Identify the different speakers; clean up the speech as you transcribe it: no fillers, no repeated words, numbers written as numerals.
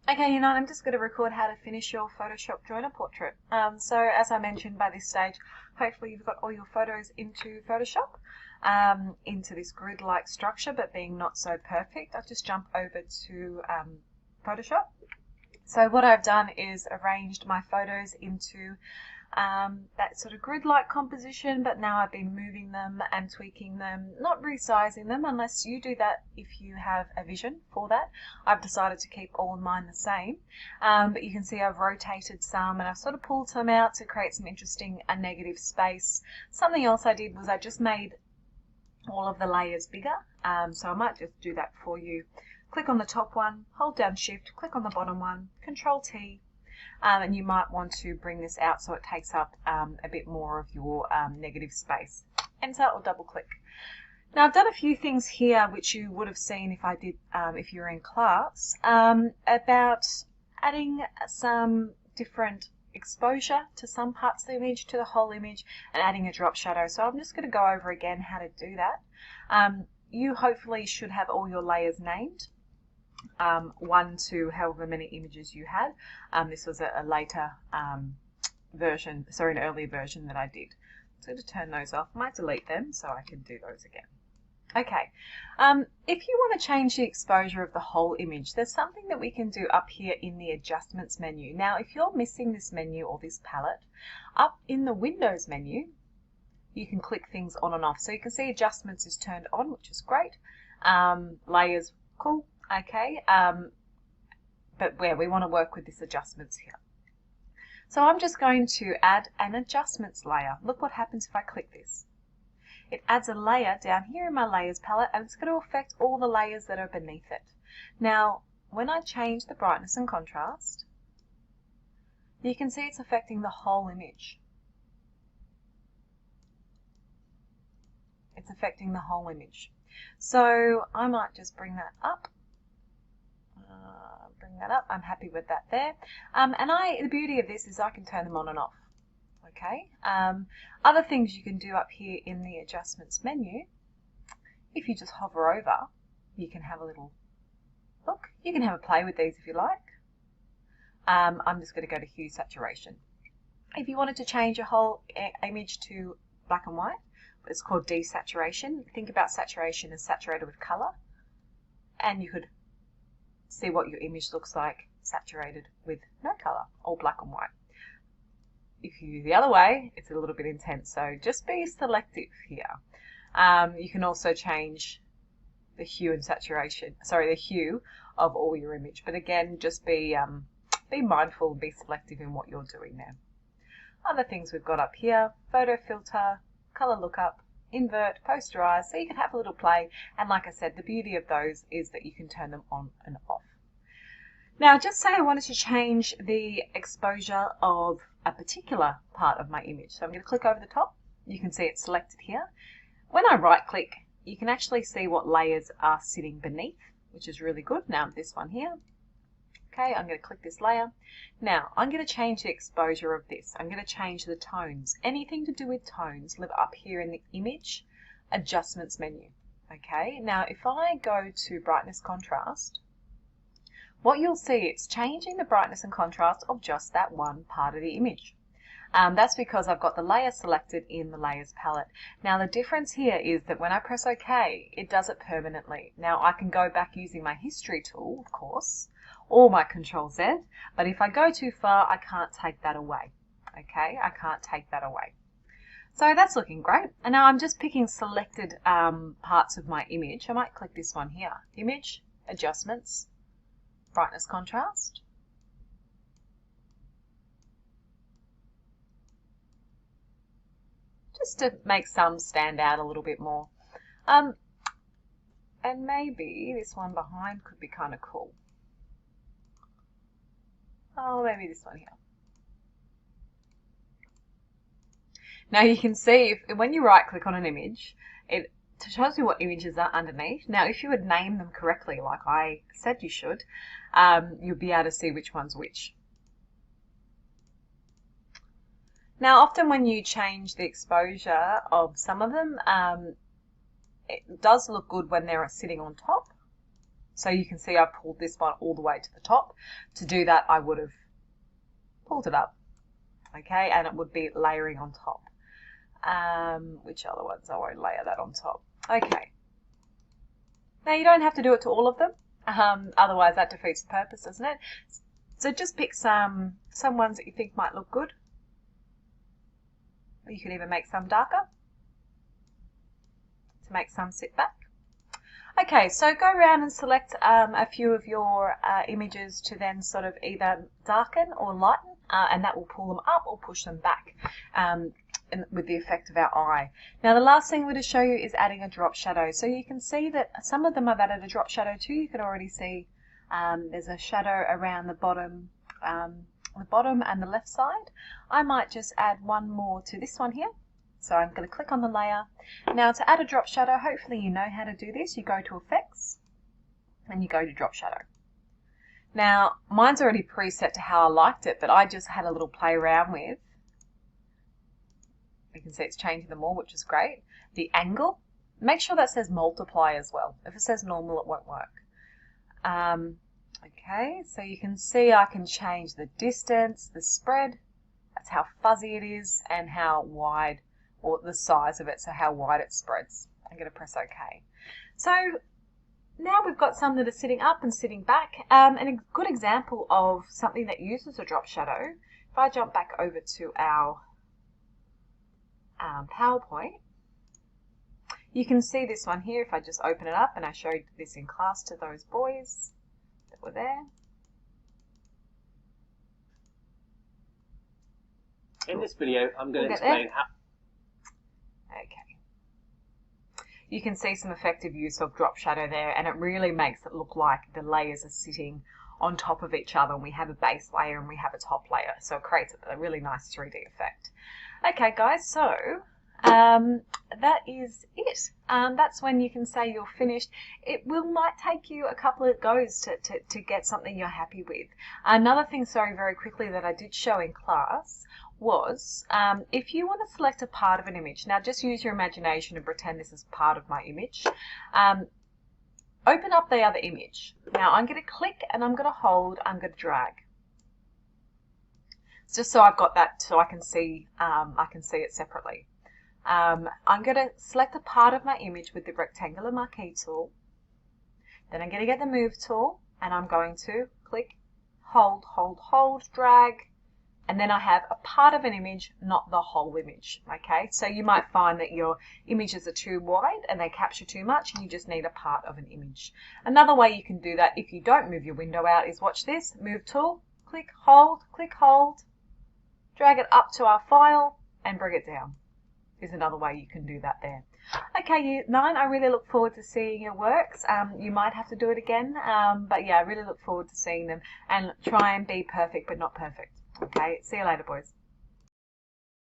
Speaker 1: Okay, you know, I'm just going to record how to finish your Photoshop joiner portrait. So as I mentioned, by this stage, hopefully you've got all your photos into Photoshop, into this grid-like structure, but being not so perfect. I'll just jump over to Photoshop. So what I've done is arranged my photos into that sort of grid-like composition, but now I've been moving them and tweaking them, not resizing them unless you do that if you have a vision for that. I've decided to keep all of mine the same, but you can see I've rotated some and I've sort of pulled some out to create some interesting negative space. Something else I did was I just made all of the layers bigger, so I might just do that for you. Click on the top one, hold down Shift, click on the bottom one, Control T, and you might want to bring this out so it takes up a bit more of your negative space. Enter or double click. Now I've done a few things here which you would have seen if I did, if you were in class, about adding some different exposure to some parts of the image, to the whole image, and adding a drop shadow. So I'm just going to go over again how to do that. You hopefully should have all your layers named. 1 to however many images you had. This was a later version, sorry, an earlier version that I did. So to turn those off, I might delete them so I can do those again. Okay, if you want to change the exposure of the whole image, there's something that we can do up here in the Adjustments menu. Now, if you're missing this menu or this palette, up in the Windows menu, you can click things on and off. So you can see Adjustments is turned on, which is great. Layers, cool. Okay, but where we want to work with this Adjustments here. So I'm just going to add an Adjustments layer. Look what happens if I click this. It adds a layer down here in my Layers palette, and it's going to affect all the layers that are beneath it. Now, when I change the brightness and contrast, you can see it's affecting the whole image. It's affecting the whole image. So I might just bring that up. I'm happy with that there. The beauty of this is I can turn them on and off. Okay. Other things you can do up here in the Adjustments menu, if you just hover over, you can have a little look. You can have a play with these if you like. I'm just going to go to Hue Saturation. If you wanted to change your whole image to black and white, it's called Desaturation. Think about saturation as saturated with color, and you could see what your image looks like saturated with no color, or black and white. If you use the other way, it's a little bit intense, so just be selective here. You can also change the hue and saturation, sorry, the hue of all your image, but again, just be mindful and be selective in what you're doing there. Other things we've got up here: photo filter, color lookup, invert, posterize, so you can have a little play, and like I said, the beauty of those is that you can turn them on and off. Now, just say I wanted to change the exposure of a particular part of my image. So I'm going to click over the top. You can see it's selected here. When I right click, you can actually see what layers are sitting beneath, which is really good. Now this one here. Okay, I'm going to click this layer. Now I'm going to change the exposure of this. I'm going to change the tones. Anything to do with tones live up here in the Image Adjustments menu. Okay, now if I go to Brightness Contrast, what you'll see, it's changing the brightness and contrast of just that one part of the image. That's because I've got the layer selected in the Layers palette. Now the difference here is that when I press OK, it does it permanently. Now I can go back using my History tool, of course, or my Control Z, but if I go too far, I can't take that away. Okay, I can't take that away. So that's looking great. And now I'm just picking selected parts of my image. I might click this one here, Image, Adjustments, Brightness Contrast. Just to make some stand out a little bit more. And maybe this one behind could be kind of cool. Oh, maybe this one here. Now you can see when you right click on an image, it shows you what images are underneath. Now if you would name them correctly, like I said you should, you'll be able to see which one's which. Now often when you change the exposure of some of them, it does look good when they're sitting on top. So you can see I pulled this one all the way to the top. To do that, I would have pulled it up, okay, and it would be layering on top. Which other ones? I won't layer that on top. Okay. Now you don't have to do it to all of them, otherwise that defeats the purpose, doesn't it? So just pick some ones that you think might look good. Or you can even make some darker to make some sit back. Okay, so go around and select a few of your images to then sort of either darken or lighten, and that will pull them up or push them back with the effect of our eye. Now the last thing we're going to show you is adding a drop shadow. So you can see that some of them I've added a drop shadow too. You can already see there's a shadow around the bottom and the left side. I might just add one more to this one here. So I'm going to click on the layer. Now to add a drop shadow, hopefully you know how to do this. You go to Effects and you go to Drop Shadow. Now mine's already preset to how I liked it, but I just had a little play around with. You can see it's changing them all, which is great. The angle, make sure that says multiply as well. If it says normal, it won't work. Okay, so you can see I can change the distance, the spread, that's how fuzzy it is, and how wide, or the size of it, so how wide it spreads. I'm going to press OK. So now we've got some that are sitting up and sitting back, and a good example of something that uses a drop shadow, if I jump back over to our PowerPoint, you can see this one here if I just open it up, and I showed this in class to those boys that were there.
Speaker 2: In this video, I'm going to explain how...
Speaker 1: Okay. You can see some effective use of drop shadow there, and it really makes it look like the layers are sitting on top of each other, and we have a base layer and we have a top layer, so it creates a really nice 3D effect. Okay guys, so that is it. That's when you can say you're finished. It might take you a couple of goes to get something you're happy with. Another thing, sorry, very quickly, that I did show in class was if you want to select a part of an image, now just use your imagination and pretend this is part of my image. Open up the other image. Now I'm going to click and I'm going to hold, I'm going to drag. Just so I've got that, so I can see it separately. I'm going to select a part of my image with the rectangular marquee tool. Then I'm going to get the move tool and I'm going to click, hold, drag, and then I have a part of an image, not the whole image. Okay, so you might find that your images are too wide and they capture too much and you just need a part of an image. Another way you can do that if you don't move your window out is watch this, move tool, click, hold, drag it up to our file and bring it down. Is another way you can do that there. Okay, Year 9, I really look forward to seeing your works. You might have to do it again, but yeah, I really look forward to seeing them and try and be perfect but not perfect. Okay, see you later, boys.